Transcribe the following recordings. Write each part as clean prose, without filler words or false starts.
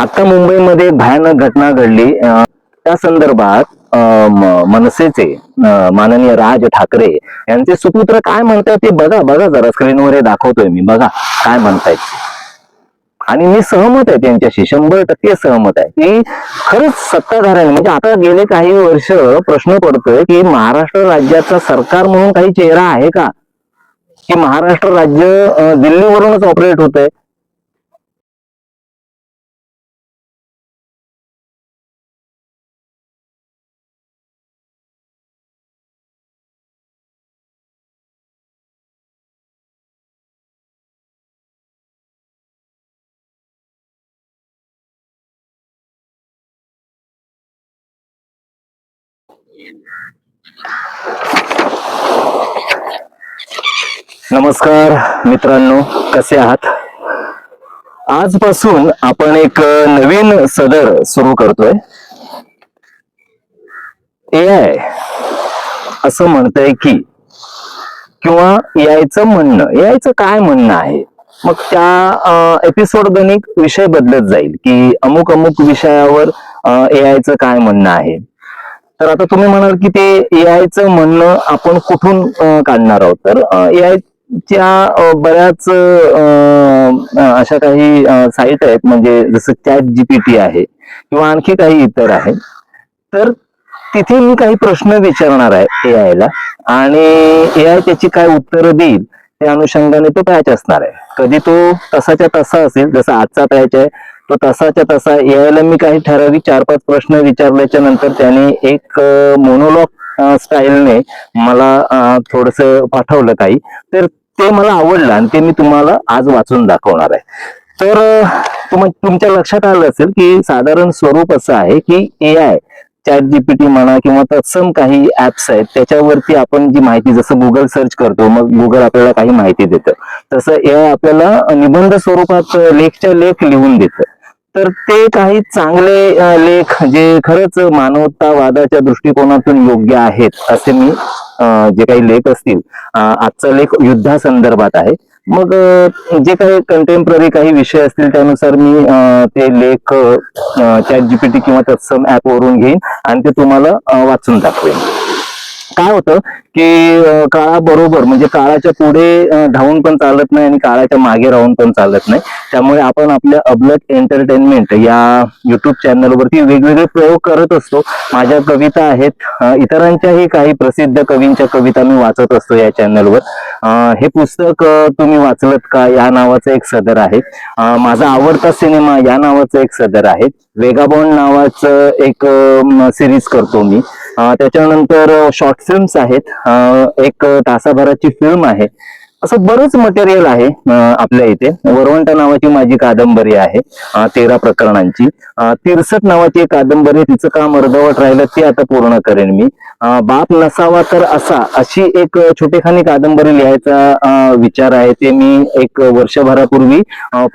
आता मुंबईमध्ये एक भयानक घटना घडली, त्या संदर्भात मनसेचे माननीय राज ठाकरे यांचे सुपुत्र काय म्हणतात ते बघा बघा जरा स्क्रीनवर हे दाखवतोय मी, बघा काय म्हणतायत. आणि मी सहमत आहे त्यांच्याशी, 100% सहमत आहे की खरंच सत्ताधाऱ्यांनी म्हणजे आता गेले काही वर्ष प्रश्न पडतोय की महाराष्ट्र राज्याचा सरकार म्हणून काही चेहरा आहे का, की महाराष्ट्र राज्य दिल्लीवरूनच ऑपरेट होत आहे. नमस्कार मित्रांनो, कसे आहात? आजपासून आपण एक नवीन सदर सुरू करतोय. एआय असं म्हणतंय की, किंवा एआयचं म्हणणं, एआयचं काय म्हणणं आहे, मग त्या एपिसोड गणिक विषय बदलत जाईल की अमुक अमुक विषयावर एआयचं काय म्हणणं आहे. तर आता तुम्ही म्हणाल की ते एआयचं म्हणणं आपण कुठून काढणार आहोत. तर एआयच्या बऱ्याच अशा काही साईट आहेत, म्हणजे जसं ChatGPT आहे किंवा आणखी काही इतर आहेत. तर तिथे मी काही प्रश्न विचारणार आहे एआयला, आणि एआय त्याची काय उत्तरं देईल त्या अनुषंगाने तो पॅच असणार आहे. कधी तो तसाच्या तसा असेल, जसा आजचा पॅच आहे तो तसाच्या तसा. एआयला मी काही ठराविक 4-5 प्रश्न विचारल्याच्या नंतर त्याने एक मोनोलॉग स्टाईलने मला थोडस पाठवलं काही, तर ते मला आवडलं आणि ते मी तुम्हाला आज वाचून दाखवणार आहे. तर तुमच्या लक्षात आलं असेल की साधारण स्वरूप असं आहे की एआय, ChatGPT म्हणा किंवा तत्सम काही ऍप्स आहेत, त्याच्यावरती आपण जी माहिती, जसं गुगल सर्च करतो मग गुगल आपल्याला काही माहिती देतं, तसं एआय आपल्याला निबंध स्वरूपात लेखच्या लेख लिहून देतं. तर ते काही चांगले लेख जे खरंच मानवतावादाच्या दृष्टिकोनातून योग्य आहेत असे मी जे काही लेख असतील, आजचा लेख युद्धासंदर्भात आहे, मग जे काही कंटेम्पररी काही विषय असतील त्यानुसार मी ते लेख ChatGPT किंवा तत्सम ऍप वरून घेईन आणि ते तुम्हाला वाचून दाखवेन. काय होतं की काळाबरोबर, म्हणजे काळाच्या पुढे धावून पण चालत नाही आणि काळाच्या मागे राहून पण चालत नाही. त्यामुळे आपण आपल्या अबलक एंटरटेनमेंट या युट्यूब चॅनलवरती वेगवेगळे प्रयोग करत असतो. माझ्या कविता आहेत, इतरांच्याही काही प्रसिद्ध कवींच्या कविता मी वाचत असतो या चॅनलवर. हे पुस्तक तुम्ही वाचलत का या नावाचं एक सदर आहे. माझा आवडता सिनेमा या नावाचं एक सदर आहे. वेगाबॉन्ड नावाचं एक सिरीज करतो मी. त्याच्यानंतर शॉर्ट फिल्म्स आहेत, एक तासाभराची फिल्म आहे. असं बरंच मटेरियल आहे आपल्या इथे. वरवंटा नावाची माझी कादंबरी आहे 13 प्रकरणांची. 63 नावाची एक कादंबरी, तिचं काम अर्धवट राहिलं, ते आता पूर्ण करेन मी. बाप नसावा तर असा, अशी एक छोटेखानी कादंबरी लिहायचा विचार आहे. ते मी एक वर्षभरापूर्वी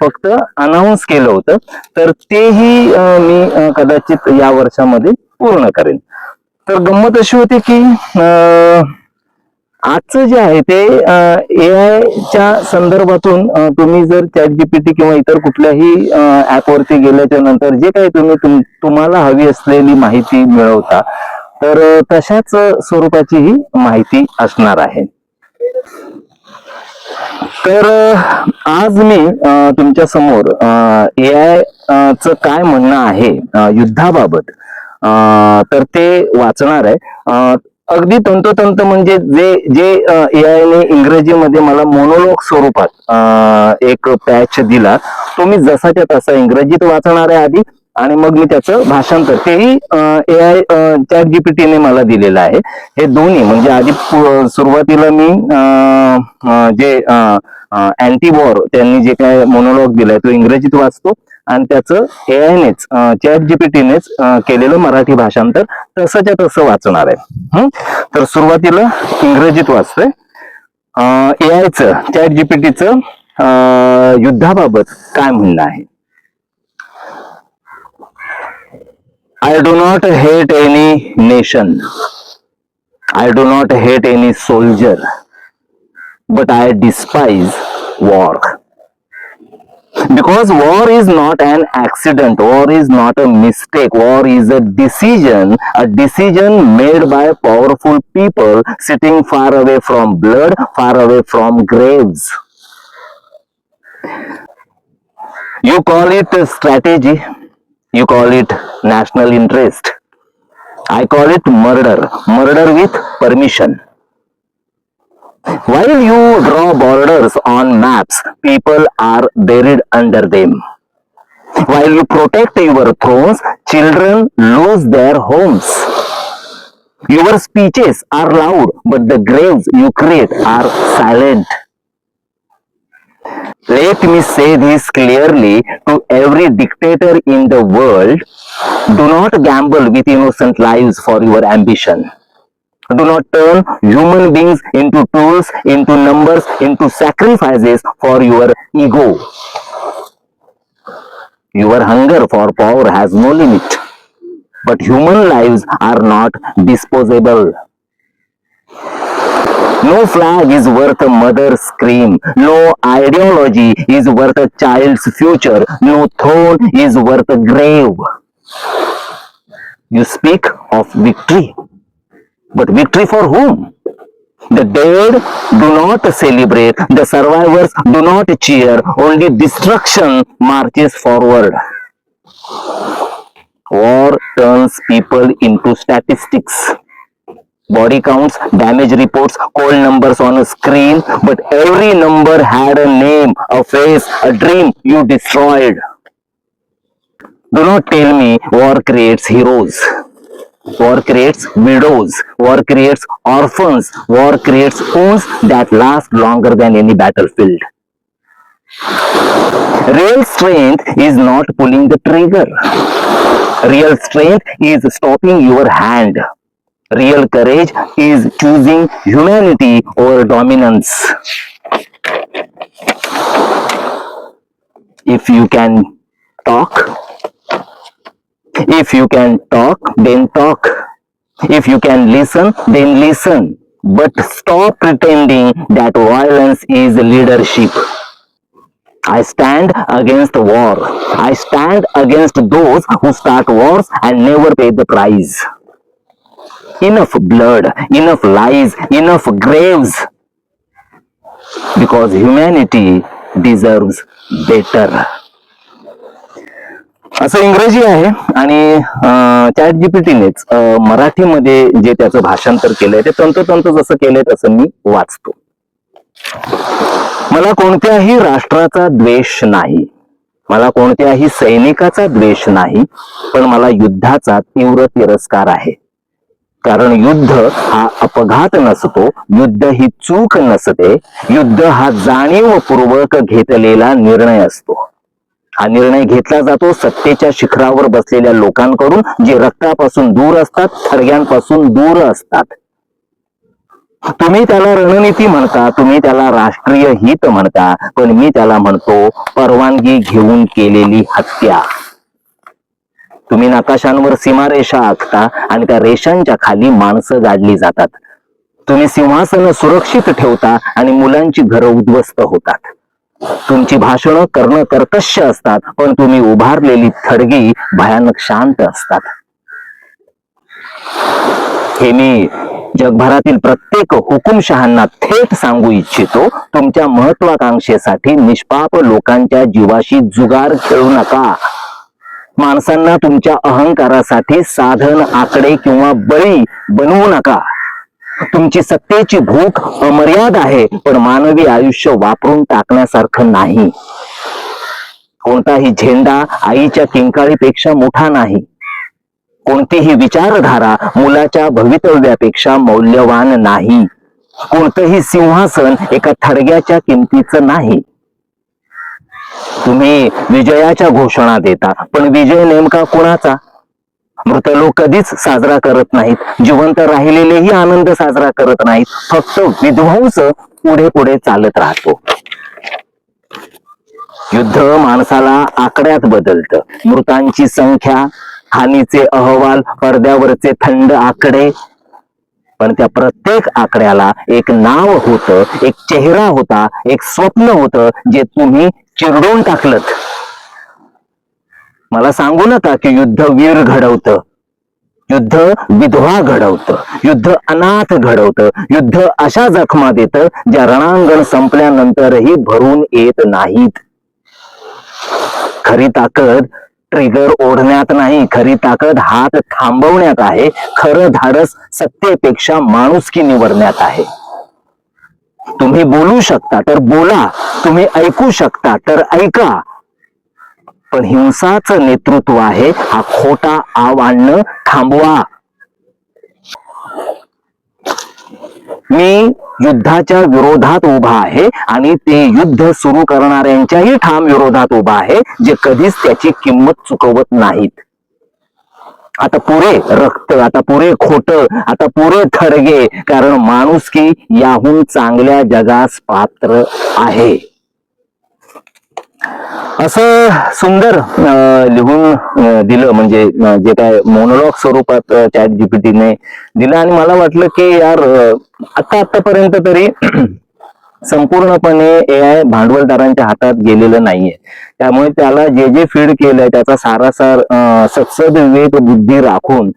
फक्त अनाऊन्स केलं होतं, तर तेही मी कदाचित या वर्षामध्ये पूर्ण करेन. तर गंमत अशी होती की आजचं जे आहे ते एआयच्या संदर्भातून तुम्ही जर ChatGPT किंवा इतर कुठल्याही ऍप वरती गेल्याच्या नंतर जे काही तुम्हाला हवी असलेली माहिती मिळवता, तर तशाच स्वरूपाची ही माहिती असणार आहे. तर आज मी तुमच्या समोर एआय च काय म्हणणं आहे युद्धाबाबत, तर ते वाचणार आहे. अगदी तंतोतंत, म्हणजे जे एआयने इंग्रजीमध्ये मला मोनोलॉग स्वरूपात एक पॅच दिला, तो मी जसाच्या तसा इंग्रजीत वाचणार आहे आधी, आणि मग मी त्याचं भाषांतर, तेही एआय ChatGPTने मला दिलेलं आहे. हे दोन्ही, म्हणजे आधी सुरुवातीला मी जे अँटी वॉर त्यांनी जे काय मोनोलॉग दिलाय तो इंग्रजीत वाचतो, आणि त्याचं एआयनेच ChatGPTनेच केलेलं मराठी भाषांतर तसंच्या तसं वाचणार आहे. तर सुरुवातीला इंग्रजीत वाचतोय. एआयचं, ChatGPTचं युद्धाबाबत काय म्हणणं आहे. I do not hate any nation. I do not hate any soldier. But I despise war. Because war is not an accident, war is not a mistake, war is a decision made by powerful people sitting far away from blood, far away from graves. You call it strategy, you call it national interest. I call it murder, murder with permission. While you draw borders on maps, people are buried under them. While you protect your thrones, children lose their homes. Your speeches are loud, but the graves you create are silent. Let me say this clearly to every dictator in the world. Do not gamble with innocent lives for your ambition. Do not turn human beings into tools, into numbers, into sacrifices for your ego. Your hunger for power has no limit, but human lives are not disposable. No flag is worth a mother's scream. No ideology is worth a child's future. No throne is worth a grave. You speak of victory, but victory for whom? The dead do not celebrate, the survivors do not cheer, only destruction marches forward. War turns people into statistics. Body counts, damage reports, cold numbers on a screen, but every number had a name, a face, a dream you destroyed. Do not tell me war creates heroes. War creates widows. War creates orphans. War creates wounds that last longer than any battlefield. Real strength is not pulling the trigger. Real strength is stopping your hand. Real courage is choosing humanity over dominance. If you can talk, then talk. If you can listen, then listen. But stop pretending that violence is leadership. I stand against war. I stand against those who start wars and never pay the price. Enough blood, enough lies, enough graves. Because humanity deserves better. असं इंग्रजी आहे आणि chat जीपीटीनेच मराठीमध्ये जे त्याचं भाषांतर केलंय ते तंतोतंत जसं केलंय तसं मी वाचतो. मला कोणत्याही राष्ट्राचा द्वेष नाही, मला कोणत्याही सैनिकाचा द्वेष नाही, पण मला युद्धाचा तीव्र तिरस्कार आहे. कारण युद्ध हा अपघात नसतो, युद्ध ही चूक नसते, युद्ध हा जाणीवपूर्वक घेतलेला निर्णय असतो. हा निर्णय घेतला जातो सत्तेच्या शिखरावर बसलेल्या लोकांकडून जे रक्तापासून दूर असतात, थडग्यांपासून दूर असतात. तुम्ही त्याला रणनीती म्हणता, तुम्ही त्याला राष्ट्रीय हित म्हणता, पण मी त्याला म्हणतो परवानगी घेऊन केलेली हत्या. तुम्ही नकाशांवर सीमारेषा आखता आणि त्या रेषांच्या खाली माणसं गाडली जातात. तुम्ही सिंहासन सुरक्षित ठेवता आणि मुलांची घरं उद्ध्वस्त होतात. तुमची भाषणं करणं कर्कश असतात, पण तुम्ही उभारलेली थडगी भयानक शांत असतात. हे मी जगभरातील प्रत्येक हुकुमशहांना थेट सांगू इच्छितो. तुमच्या महत्वाकांक्षेसाठी निष्पाप लोकांच्या जीवाशी जुगार खेळू नका. माणसांना तुमच्या अहंकारासाठी साधन, आकडे किंवा बळी बनवू नका. तुमची सत्तेची भूक अमर्याद आहे, पण मानवी आयुष्य वापरून टाकण्यासारखं नाही. कोणताही झेंडा आईच्या किंकाळीपेक्षा मोठा नाही. कोणतीही विचारधारा मुलाच्या भवितव्यापेक्षा मौल्यवान नाही. कोणतंही सिंहासन एका थडग्याच्या किमतीचं नाही. तुम्ही विजयाच्या घोषणा देता, पण विजय नेमका कोणाचा? मृत लोक कधीच साजरा करत नाहीत, जिवंत राहिलेलेही आनंद साजरा करत नाहीत. फक्त विध्वंस पुढे पुढे चालत राहतो. युद्ध माणसाला आकड्यात बदलतं. मृतांची संख्या, हानीचे अहवाल, पडद्यावरचे थंड आकडे, पण त्या प्रत्येक आकड्याला एक नाव होतं, एक चेहरा होता, एक स्वप्न होतं, जे तुम्ही चिरडून टाकलं. मला सांगू नका की युद्ध वीर घडवतं, युद्ध विधवा घडवतं, युद्ध अनाथ घडवतं, युद्ध अशा जखमा देतं ज्या रणांगण संपल्यानंतरही भरून येत नाहीत. खरी ताकद ट्रिगर ओढण्यात नाही, खरी ताकद हात थांबवण्यात आहे. खरं धाडस सत्तेपेक्षा माणुसकी निवडण्यात आहे. तुम्ही बोलू शकता तर बोला, तुम्ही ऐकू शकता तर ऐका, पण हिंसाचं नेतृत्व आहे, हा खोटा आव आणणं थांबवा. मी युद्धाच्या विरोधात उभा आहे आणि ते युद्ध सुरू करणाऱ्यांच्याही ठाम विरोधात उभा आहे, जे कधीच त्याची किंमत चुकवत नाहीत. आता पुरे रक्त, आता पुरे खोट, आता पुरे थडगे, कारण माणुसकी याहून चांगल्या जगास पात्र आहे. असं सुंदर लिहून दिलं, म्हणजे जे काय मोनोलॉग स्वरूपात ChatGPT दिलं. आणि मला वाटलं की यार आतापर्यंत तरी संपूर्णपणे AI भांडवलदारांच्या हातात गेलेलं नाहीये. त्यामुळे त्याला जे जे फीड केलंय त्याचा सारासार सत्सद विवेक बुद्धी राखून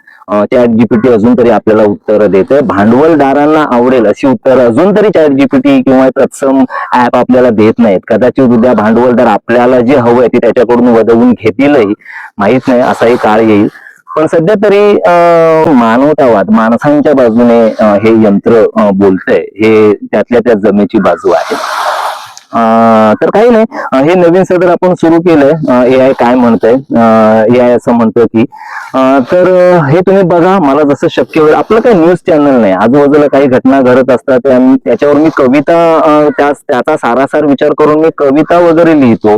ChatGPT अजून तरी आपल्याला उत्तर देते. भांडवलदारांना आवडेल अशी उत्तर अजून तरी ChatGPT किंवा तत्सम ऍप आपल्याला देत नाहीत. कदाचित उद्या भांडवलदार आपल्याला जे हवंय ते त्याच्याकडून वदवून घेतीलही, माहित नाही, असाही काळ येईल. पण सध्या तरी मानवतावाद, माणसांच्या बाजूने हे यंत्र बोलतंय, हे त्यातल्या त्या जमेची बाजू आहे. तर काही नाही, हे नवीन सदर आपण सुरू केलंय. AI काय म्हणतंय, AI असं म्हणतं की तर हे तुम्ही बघा, मला जसं शक्य होईल. आपलं काही न्यूज चॅनल नाही, आजूबाजूला काही घटना घडत असतात, त्याच्यावर मी कविता, त्याचा सारासार विचार करून मी कविता वगैरे लिहितो,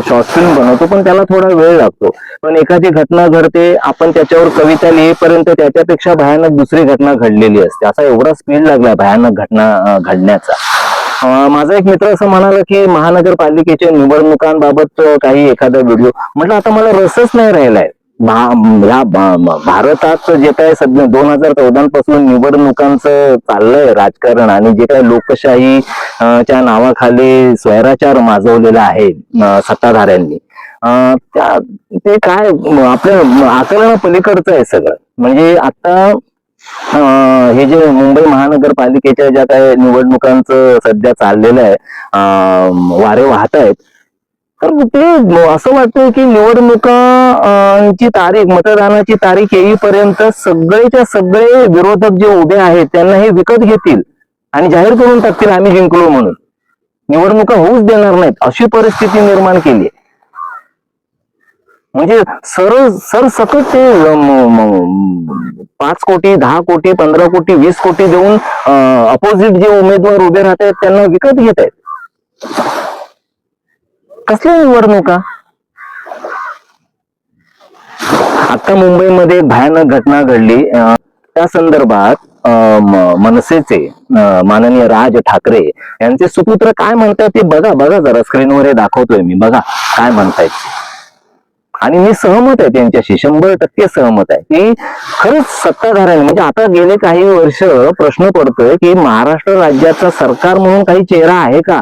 शॉर्ट फिल्म बनवतो, पण त्याला थोडा वेळ लागतो. पण एखादी घटना घडते, आपण त्याच्यावर कविता लिहेपर्यंत त्याच्यापेक्षा भयानक दुसरी घटना घडलेली असते. असा एवढा स्पीड लागला भयानक घटना घडण्याचा. माझा एक मित्र असं म्हणाला की महानगरपालिकेच्या निवडणुकांबाबत काही एखादा व्हिडिओ. म्हटलं आता मला रसच नाही राहिलाय. या भारतात जे काय सध्या 2014 पासून निवडणुकांचं चाललंय राजकारण, आणि जे काही लोकशाही च्या नावाखाली स्वैराचार माजवलेला आहे सत्ताधाऱ्यांनी, ते काय आपल्या आकलना पलीकडचं आहे सगळं. म्हणजे आता हे जे मुंबई महानगरपालिकेच्या ज्या काही निवडणुकांचं सध्या चाललेलं आहे, वारे वाहत आहेत, तर ते असं वाटतं की निवडणुकांची तारीख, मतदानाची तारीख येईपर्यंत सगळेच्या सगळे विरोधक जे उभे आहेत त्यांना हे विकत घेतील आणि जाहीर करून टाकतील आम्ही जिंकलो म्हणून. निवडणुका होऊच देणार नाहीत, अशी परिस्थिती निर्माण केली. म्हणजे सरसकट ते 5 कोटी, 10 कोटी, 15 कोटी, 20 कोटी देऊन अपोजिट जे उमेदवार उभे राहत आहेत त्यांना विकत घेत आहेत. कसल्या निवडणुका? आता मुंबईमध्ये एक भयानक घटना घडली. त्या संदर्भात मनसेचे माननीय राज ठाकरे यांचे सुपुत्र काय म्हणतात ते बघा जरा स्क्रीनवर हे दाखवतोय मी, बघा काय म्हणतायत. आणि मी सहमत आहे त्यांच्याशी, 100% सहमत आहे की खरंच सत्ताधाऱ्यांनी, म्हणजे आता गेले काही वर्ष प्रश्न पडतोय की महाराष्ट्र राज्याचा सरकार म्हणून काही चेहरा आहे का,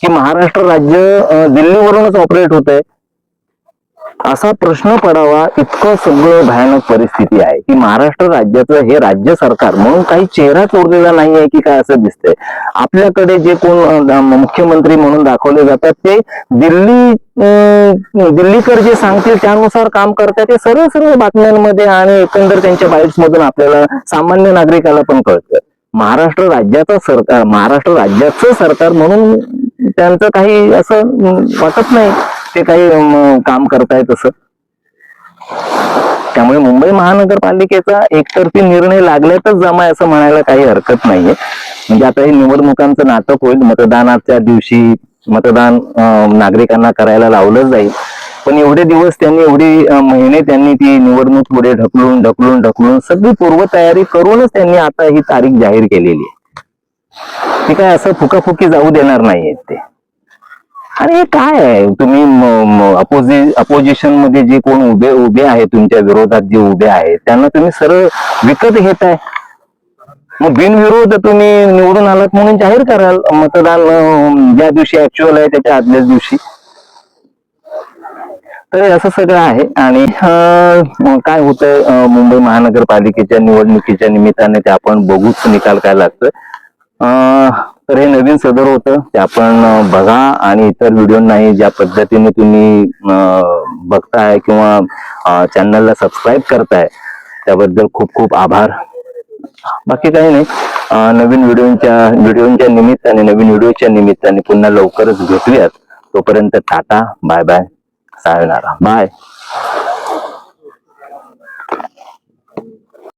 की महाराष्ट्र राज्य दिल्लीवरूनच ऑपरेट होतंय, असा प्रश्न पडावा इतकं सगळं भयानक परिस्थिती आहे की महाराष्ट्र राज्याचं हे राज्य सरकार म्हणून काही चेहराच उरलेला नाहीये की काय असं दिसतंय. आपल्याकडे जे कोण मुख्यमंत्री म्हणून दाखवले जातात ते दिल्लीकर जे सांगतील त्यानुसार काम करतात. ते सर्व बातम्यांमध्ये आणि एकंदर त्यांच्या बाईट्स मधून आपल्याला सामान्य नागरिकाला पण कळतं. महाराष्ट्र राज्याचं सरकार म्हणून त्यांचं काही असं वाटत नाही ते काही काम करतायत असं. त्यामुळे मुंबई महानगरपालिकेचा एकतर्फी निर्णय लागल्यातच जमाय असं म्हणायला काही हरकत नाहीये. म्हणजे आता हे निवडणुकांचं नाटक होईल, मतदानाच्या दिवशी मतदान नागरिकांना करायला लावलं जाईल, पण एवढे दिवस त्यांनी, एवढी महिने त्यांनी ती निवडणूक पुढे ढकलून सगळी पूर्वतयारी करूनच त्यांनी आता ही तारीख जाहीर केलेली आहे. ती काय असं फुकाफुकी जाऊ देणार नाहीयेत ते. आणि हे काय आहे, तुम्ही अपोजिशन मध्ये जे कोण उभे आहेत, तुमच्या विरोधात जे उभे आहेत त्यांना तुम्ही सरळ विकत घेताय. मग बिनविरोध तुम्ही निवडून आलात म्हणून जाहीर कराल मतदान ज्या दिवशी ऍक्च्युअल आहे त्याच्या आदल्याच दिवशी. तर असं सगळं आहे. आणि काय होतंय मुंबई महानगरपालिकेच्या निवडणुकीच्या निमित्ताने ते आपण बघूच निकाल काय लागतोय. तर हे नवीन सदर होतं ते आपण बघा आणि इतर व्हिडिओ नाही ज्या पद्धतीने तुम्ही बघताय किंवा चॅनलला सबस्क्राईब करताय त्याबद्दल खूप खूप आभार. बाकी काही नाही. नवीन व्हिडिओच्या निमित्ताने नवीन व्हिडिओच्या निमित्ताने पुन्हा लवकरच भेटूयात. तोपर्यंत टाटा बाय बाय सायोनारा बाय.